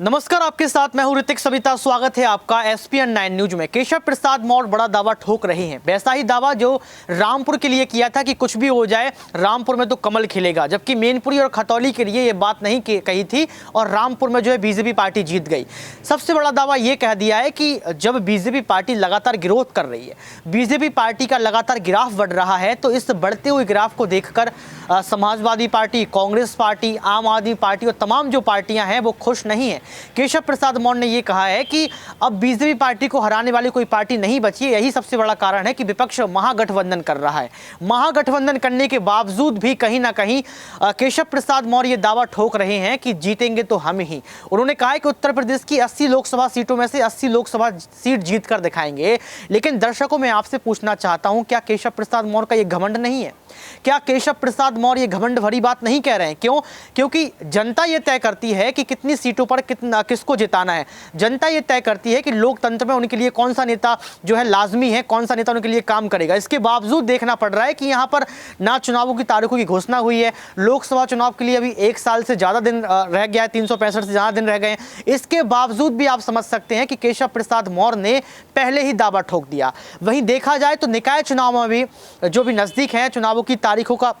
नमस्कार, आपके साथ मैं हूं ऋतिक सविता। स्वागत है आपका SPN9 न्यूज में। केशव प्रसाद मौर्य बड़ा दावा ठोक रहे हैं, वैसा ही दावा जो रामपुर के लिए किया था कि कुछ भी हो जाए रामपुर में तो कमल खिलेगा, जबकि मैनपुरी और खतौली के लिए ये बात नहीं कही थी और रामपुर में जो है बीजेपी पार्टी जीत गई। सबसे बड़ा दावा ये कह दिया है कि जब बीजेपी पार्टी लगातार विरोध कर रही है, बीजेपी पार्टी का लगातार गिराफ बढ़ रहा है, तो इस बढ़ते हुए गिराफ को देखकर समाजवादी पार्टी, कांग्रेस पार्टी, आम आदमी पार्टी और तमाम जो पार्टियां हैं वो खुश नहीं है। केशव प्रसाद मौर्य ने यह कहा है कि अब बीजेपी पार्टी को हराने वाली कोई पार्टी नहीं बची है। यही सबसे बड़ा कारण है कि विपक्ष महागठबंधन कर रहा है। महागठबंधन करने के बावजूद भी कहीं ना कहीं केशव प्रसाद मौर्य ये दावा ठोक रहे हैं कि जीतेंगे तो हम ही। उन्होंने कहा है कि उत्तर प्रदेश की 80 लोकसभा सीटों में से 80 लोकसभा सीट जीत कर दिखाएंगे। लेकिन दर्शकों, मैं आपसे पूछना चाहता हूं, क्या केशव प्रसाद मौर्य का यह घमंड नहीं है? क्या केशव प्रसाद मौर्य ये घमंड भरी बात नहीं कह रहे हैं? क्यों? क्योंकि जनता ये तय करती है कि कितनी सीटों पर किसको जिताना है। जनता ये तय करती है कि लोकतंत्र में उनके लिए कौन सा नेता जो है लाजमी है, कौन सा नेता उनके लिए काम करेगा। इसके बावजूद देखना पड़ रहा है कि यहाँ पर ना चुनावों की तारीखों की घोषणा हुई है, लोकसभा चुनाव के लिए अभी 1 साल से ज़्यादा दिन रह गया है, 365 से ज़्यादा दिन रह गए हैं। इसके बावजूद भी आप समझ सकते हैं कि केशव प्रसाद मौर्य ने पहले ही दावा ठोक दिया। वहीं देखा जाए तो निकाय चुनाव में भी जो भी नज़दीक है, चुनावों की तारीखों का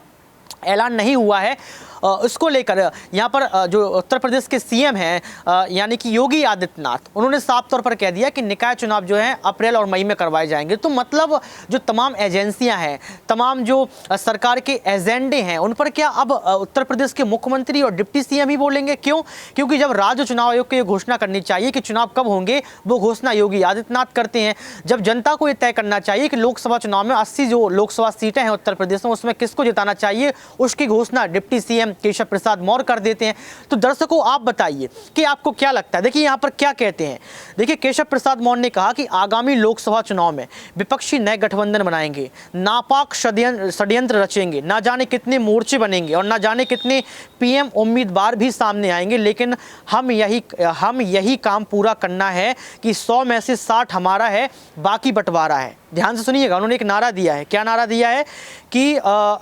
ऐलान नहीं हुआ है, उसको लेकर यहाँ पर जो उत्तर प्रदेश के सीएम हैं यानी कि योगी आदित्यनाथ, उन्होंने साफ तौर पर कह दिया कि निकाय चुनाव जो हैं अप्रैल और मई में करवाए जाएंगे। तो मतलब जो तमाम एजेंसियां हैं, तमाम जो सरकार के एजेंडे हैं, उन पर क्या अब उत्तर प्रदेश के मुख्यमंत्री और डिप्टी सीएम ही बोलेंगे? क्यों? क्योंकि जब राज्य चुनाव आयोग को ये घोषणा करनी चाहिए कि चुनाव कब होंगे, वो घोषणा योगी आदित्यनाथ करते हैं। जब जनता को ये तय करना चाहिए कि लोकसभा चुनाव में 80 जो लोकसभा सीटें हैं उत्तर प्रदेश में, उसमें किसको जिताना चाहिए, उसकी घोषणा डिप्टी सीएम केशव प्रसाद मौर्य कर देते हैं। तो दर्शकों, आप बताइए कि आपको क्या लगता है। देखिए यहाँ पर क्या कहते हैं। देखिए, केशव प्रसाद मौर्य ने कहा कि आगामी लोकसभा चुनाव में विपक्षी नए गठबंधन बनाएंगे, नापाक षड्यंत्र रचेंगे, ना जाने कितने मोर्चे बनेंगे और ना जाने कितने पीएम उम्मीदवार भी सामने आएंगे, लेकिन हम यही काम पूरा करना है कि 100 में से 60 हमारा है, बाकी बंटवारा है। ध्यान से सुनिएगा, उन्होंने एक नारा दिया है। क्या नारा दिया है? कि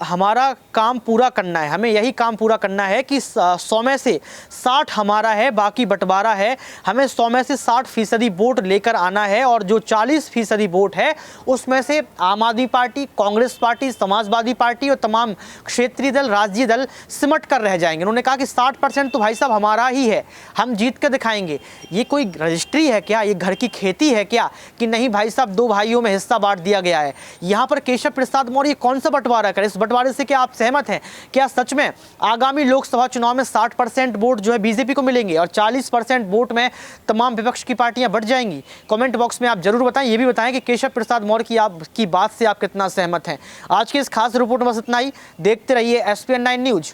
हमारा काम पूरा करना है, हमें यही काम पूरा करना है कि 100 में से 60 हमारा है, बाकी बंटवारा है। हमें 100 में से 60% वोट लेकर आना है और जो 40% वोट है उसमें से आम आदमी party, Congress party, Samajwadi party और तमाम क्षेत्रीय दल, राज्य दल सिमट कर रह जाएंगे। उन्होंने कहा कि 60% तो भाई साहब हमारा ही है, हम जीत कर दिखाएंगे। ये कोई रजिस्ट्री है क्या? ये घर की खेती है क्या? कि नहीं भाई साहब, 2 भाइयों में हिस्सा बांट दिया गया है। यहाँ पर केशव प्रसाद मौर्य कौन सा बंटवारा करे? इस बंटवारे से क्या आप सहमत हैं? क्या सच में आगामी लोकसभा चुनाव में 60% वोट जो है बीजेपी को मिलेंगे और 40% वोट में तमाम विपक्ष की पार्टियां बढ़ जाएंगी? कमेंट बॉक्स में आप जरूर बताएं। ये भी बताएं कि केशव प्रसाद मौर्य की बात से आप कितना सहमत हैं। आज के इस खास रिपोर्ट में बस इतना ही। देखते रहिए SPN9 न्यूज।